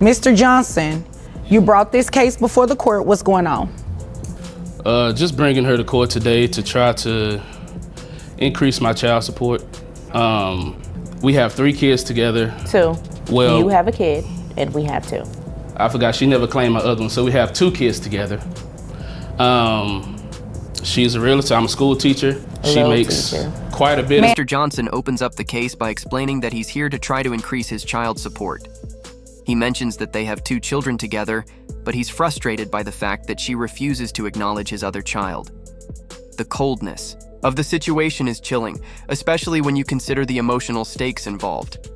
Mr. Johnson, you brought this case before the court. What's going on? Just bringing her to court today to try to increase my child support. We have 3 kids together. 2. Well, you have a kid, and we have 2. I forgot she never claimed my other one, so we have 2 kids together. She's a realtor. I'm a school teacher. She makes quite a bit. Mr. Johnson opens up the case by explaining that he's here to try to increase his child support. He mentions that they have 2 children together, but he's frustrated by the fact that she refuses to acknowledge his other child. The coldness of the situation is chilling, especially when you consider the emotional stakes involved.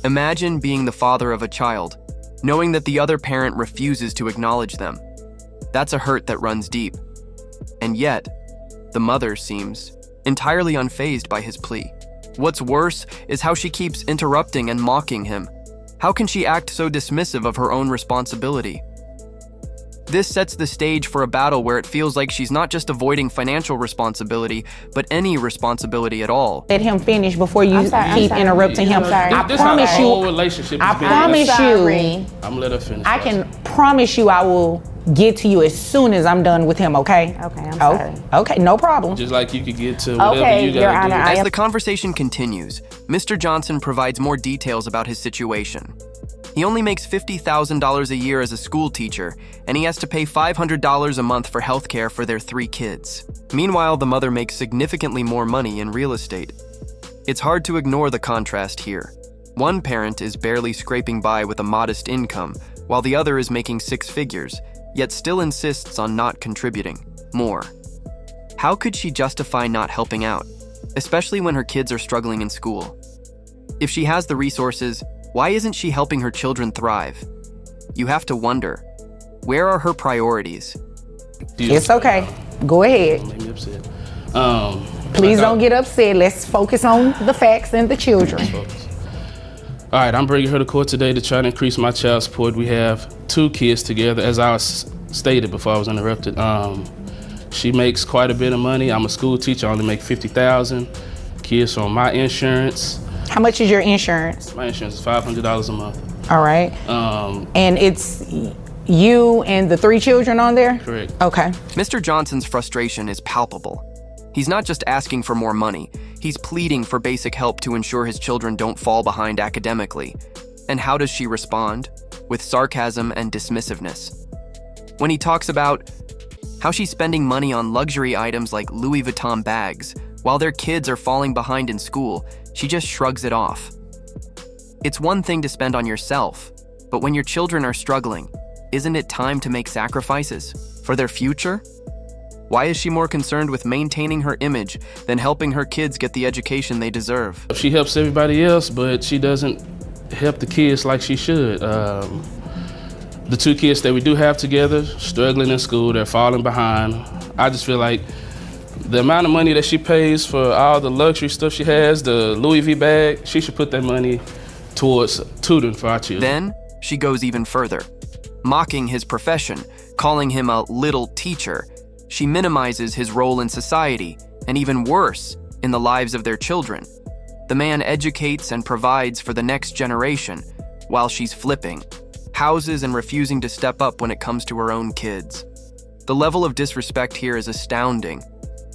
Imagine being the father of a child, knowing that the other parent refuses to acknowledge them. That's a hurt that runs deep. And yet, the mother seems entirely unfazed by his plea. What's worse is how she keeps interrupting and mocking him. How can she act so dismissive of her own responsibility? This sets the stage for a battle where it feels like she's not just avoiding financial responsibility, but any responsibility at all. Let him finish before you keep interrupting him. I This promise how the whole relationship I has been. promise you, I'm gonna let her finish. I can promise you I will get to you as soon as I'm done with him, okay? Okay, I'm sorry. Okay, no problem. Just like you could get to whatever Okay, you Your gotta Honor, do. As the conversation continues, Mr. Johnson provides more details about his situation. He only makes $50,000 a year as a school teacher, and he has to pay $500 a month for healthcare for their 3 kids. Meanwhile, the mother makes significantly more money in real estate. It's hard to ignore the contrast here. One parent is barely scraping by with a modest income, while the other is making 6 figures, yet still insists on not contributing more. How could she justify not helping out, especially when her kids are struggling in school? If she has the resources, why isn't she helping her children thrive? You have to wonder, where are her priorities? It's okay. Go ahead. Don't make me upset. Please don't get upset. Let's focus on the facts and the children. All right, I'm bringing her to court today to try to increase my child support. We have 2 kids together, as I stated before I was interrupted. She makes quite a bit of money. I'm a school teacher. I only make $50,000. Kids on my insurance. How much is your insurance? My insurance is $500 a month. All right. And it's you and the 3 children on there? Correct. Okay. Mr. Johnson's frustration is palpable. He's not just asking for more money, he's pleading for basic help to ensure his children don't fall behind academically. And how does she respond? With sarcasm and dismissiveness. When he talks about how she's spending money on luxury items like Louis Vuitton bags, while their kids are falling behind in school, she just shrugs it off. It's one thing to spend on yourself, but when your children are struggling, isn't it time to make sacrifices for their future? Why is she more concerned with maintaining her image than helping her kids get the education they deserve? She helps everybody else, but she doesn't help the kids like she should. The 2 kids that we do have together, struggling in school, they're falling behind. I just feel like the amount of money that she pays for all the luxury stuff she has, the Louis V bag, she should put that money towards tutoring for our children. Then she goes even further, mocking his profession, calling him a little teacher. She minimizes his role in society, and even worse, in the lives of their children. The man educates and provides for the next generation, while she's flipping houses and refusing to step up when it comes to her own kids. The level of disrespect here is astounding.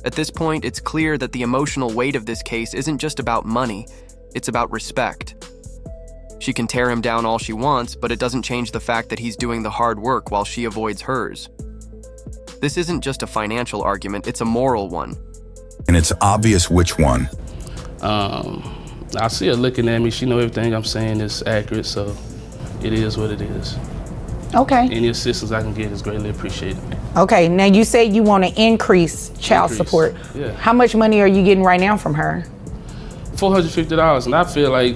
At this point, it's clear that the emotional weight of this case isn't just about money, it's about respect. She can tear him down all she wants, but it doesn't change the fact that he's doing the hard work while she avoids hers. This isn't just a financial argument, it's a moral one. And it's obvious which one. I see her looking at me. She knows everything I'm saying is accurate, so it is what it is. Okay. Any assistance I can get is greatly appreciated. Okay, now you say you want to increase child support. Yeah. How much money are you getting right now from her? $450, and I feel like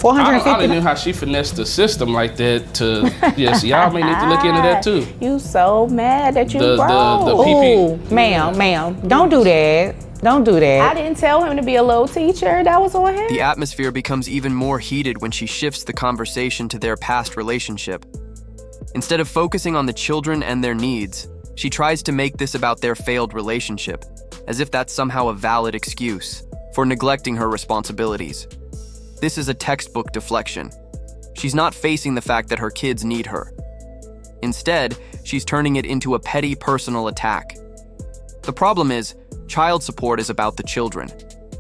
I don't know how she finessed the system like that to, yes, y'all may need to look into that too. You so mad that you The broke. PP. Ooh, ma'am, don't do that. Don't do that. I didn't tell him to be a little teacher. That was on him. The atmosphere becomes even more heated when she shifts the conversation to their past relationship. Instead of focusing on the children and their needs, she tries to make this about their failed relationship, as if that's somehow a valid excuse for neglecting her responsibilities. This is a textbook deflection. She's not facing the fact that her kids need her. Instead, she's turning it into a petty personal attack. The problem is, child support is about the children.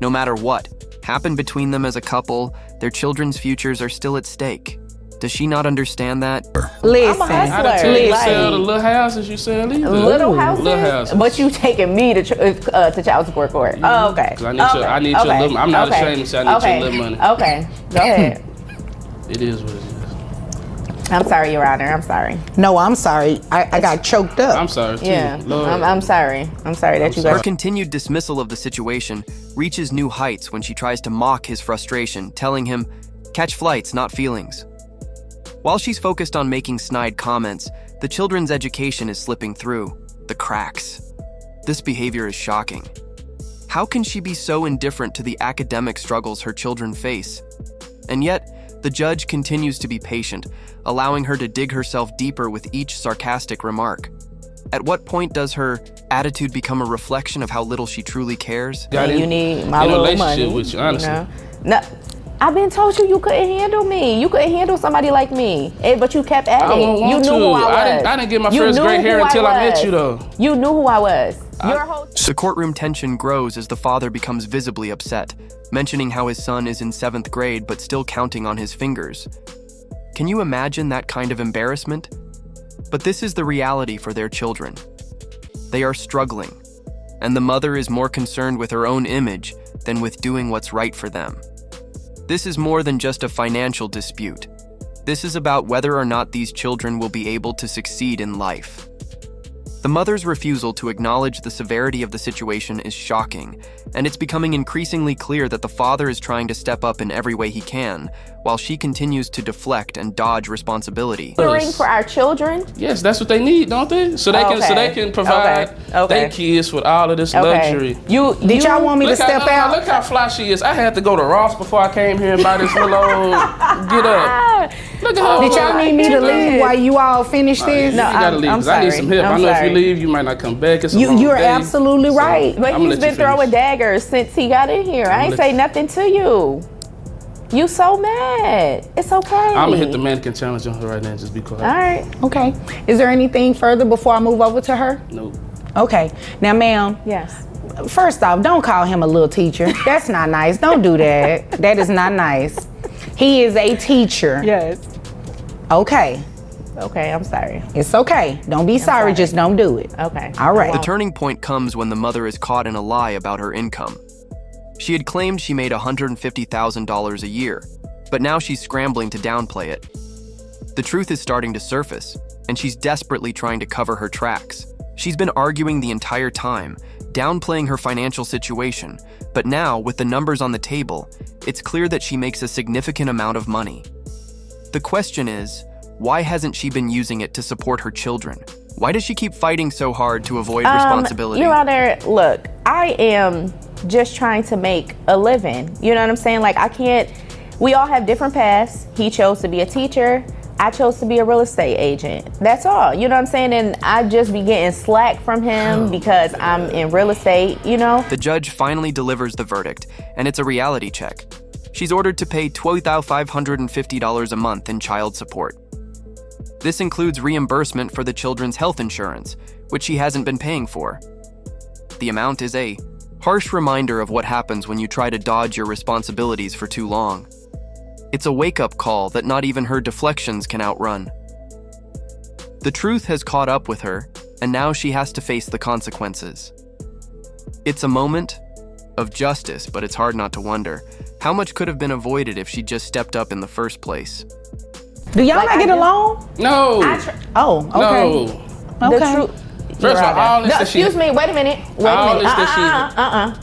No matter what happened between them as a couple, their children's futures are still at stake. Does she not understand that? Listen, I'm a hustler. I done tell you to Like- sell the little houses you sell either. Little houses? Little houses. But you taking me to child support court. Oh, okay. 'Cause I need your little, I'm not ashamed to say I need your little money. Okay, go ahead. It is what it is. I'm sorry, Your Honor. I'm sorry. no, I'm sorry. I got choked up. I'm sorry too. Yeah, Lord. I'm sorry. I'm sorry that you sorry. Her guys. continued dismissal of the situation reaches new heights when she tries to mock his frustration, telling him, "Catch flights, not feelings." While she's focused on making snide comments, the children's education is slipping through the cracks. This behavior is shocking. How can she be so indifferent to the academic struggles her children face? And yet, the judge continues to be patient, allowing her to dig herself deeper with each sarcastic remark. At what point does her attitude become a reflection of how little she truly cares? Got You in- need my in a little relationship money. with you, honestly. No, I've been told you couldn't handle me. You couldn't handle somebody like me. But you kept at I it. don't You want knew to. who I was. I didn't get my You first knew gray hair who I until I met was. you, though. You knew who I was. Your whole The courtroom tension grows as the father becomes visibly upset, mentioning how his son is in 7th grade but still counting on his fingers. Can you imagine that kind of embarrassment? But this is the reality for their children. They are struggling, and the mother is more concerned with her own image than with doing what's right for them. This is more than just a financial dispute. This is about whether or not these children will be able to succeed in life. The mother's refusal to acknowledge the severity of the situation is shocking, and it's becoming increasingly clear that the father is trying to step up in every way he can, while she continues to deflect and dodge responsibility. caring for our children. Yes, that's what they need, don't they? So they can provide Okay. their kids with all of this Okay. luxury. Did y'all want me to Look step out? Look how fly she is. I had to go to Ross before I came here and buy this little old get up. Look at her. Did y'all need me to leave while you all finish this? You gotta leave. I'm 'Cause I need sorry. some help. I'm I know if sorry. you leave, you might not come back. It's a long You're day. absolutely right. But I'ma he's let been you throwing finish. daggers since he got in here. I ain't let say you- nothing to you. You so mad. It's okay. I'm gonna hit the mannequin challenge on her right now. Just be quiet. All right. Okay. Is there anything further before I move over to her? Nope. Okay. Now, ma'am, Yes. first off, don't call him a little teacher. That's not nice. Don't do that. That is not nice. He is a teacher. Yes. Okay. Okay, I'm sorry. It's okay. Don't be sorry. sorry. Just don't do it. Okay. All right. The turning point comes when the mother is caught in a lie about her income. She had claimed she made $150,000 a year, but now she's scrambling to downplay it. The truth is starting to surface, and she's desperately trying to cover her tracks. She's been arguing the entire time, downplaying her financial situation, but now, with the numbers on the table, it's clear that she makes a significant amount of money. The question is, why hasn't she been using it to support her children? Why does she keep fighting so hard to avoid responsibility? Your Honor, look, I am just trying to make a living. You know what I'm saying? Like, I can't, we all have different paths. He chose to be a teacher. I chose to be a real estate agent. That's all. You know what I'm saying? And I just be getting slack from him because I'm in real estate, you know? The judge finally delivers the verdict, and it's a reality check. She's ordered to pay $12,550 a month in child support. This includes reimbursement for the children's health insurance, which she hasn't been paying for. The amount is a harsh reminder of what happens when you try to dodge your responsibilities for too long. It's a wake-up call that not even her deflections can outrun. The truth has caught up with her, and now she has to face the consequences. It's a moment of justice, but it's hard not to wonder how much could have been avoided if she just stepped up in the first place. Do y'all Like, not get I just- along? No. Oh, okay. No. The Okay. truth. First of all this that she- excuse me, wait a minute. Wait a all minute. this that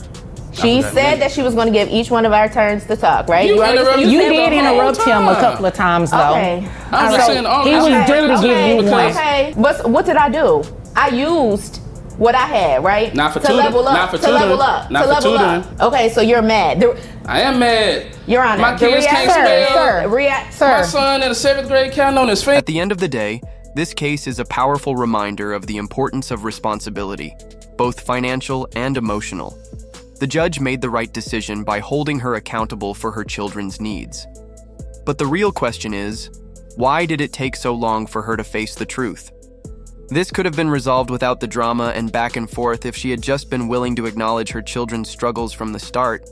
She forgot said me. that she was going to give each one of our turns to talk, right? You already- interrupted You me did the whole interrupt him a time. couple of times, though. Okay. I'm just saying, He was due to give you one. Okay. But what did I do? I used what I had, right? Not for to tutoring. level up. Not for to level tutoring. up. Not to for level up. tutoring. Okay, so you're mad. I am mad. Your Honor, My kids can't spell. My Sir. son in the 7th grade counting on his finger. At the end of the day, this case is a powerful reminder of the importance of responsibility, both financial and emotional. The judge made the right decision by holding her accountable for her children's needs. But the real question is, why did it take so long for her to face the truth? This could have been resolved without the drama and back and forth if she had just been willing to acknowledge her children's struggles from the start.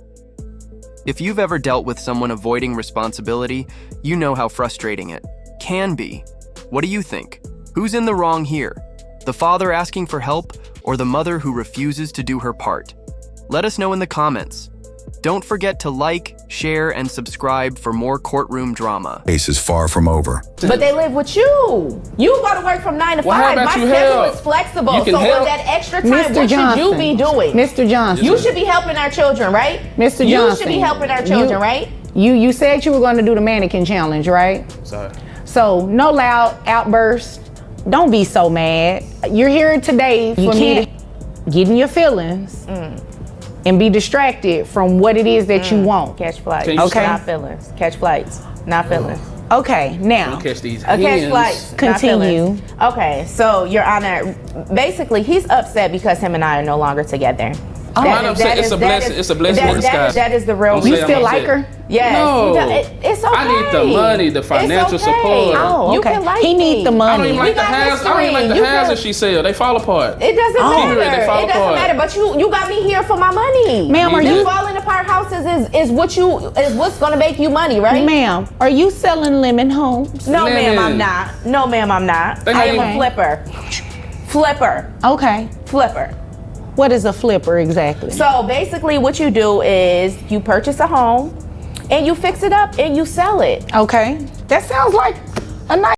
If you've ever dealt with someone avoiding responsibility, you know how frustrating it can be. What do you think? Who's in the wrong here? The father asking for help or the mother who refuses to do her part? Let us know in the comments. Don't forget to like, share, and subscribe for more courtroom drama. Case is far from over. But they live with you. You go to work from 9 to 5. how about My you schedule help? is flexible. You can So help. with that extra time, Mr. what Johnson. should you be doing? Mr. Johnson. You should be helping our children, right? Mr. You Johnson. should be helping our children, right? You said you were going to do the mannequin challenge, right? Sorry. So no loud outbursts. Don't be so mad. You're here today for me to get in your feelings and be distracted from what it is that you want. Catch flights. Can you Okay. Not feelings. Catch flights. Not feelings. Okay, now Don't catch these Catch hands. flights. not Continue. feelings. Okay, so Your Honor, basically he's upset because him and I are no longer together. I'm upset. It's a blessing. It's a blessing in disguise. That is the real Don't you say I'm still upset. like her? Yes. No. It's okay. I need the money, the financial It's okay. support. Oh, You okay. can like He me. need the I money. don't even like We the got houses. I don't even like history. the You houses can- she sell. They fall apart. It doesn't Oh. matter. They fall It doesn't apart. matter. But you got me here for my money. Ma'am, are Me you, too. Falling apart houses is what's gonna make you money, right? ma'am, are you selling lemon homes? No, ma'am, I'm Lemon. not. No, ma'am, I'm not. They I am ain't- a flipper. Flipper. Okay. Flipper. What is a flipper exactly? So basically what you do is you purchase a home and you fix it up and you sell it. Okay. That sounds like a nice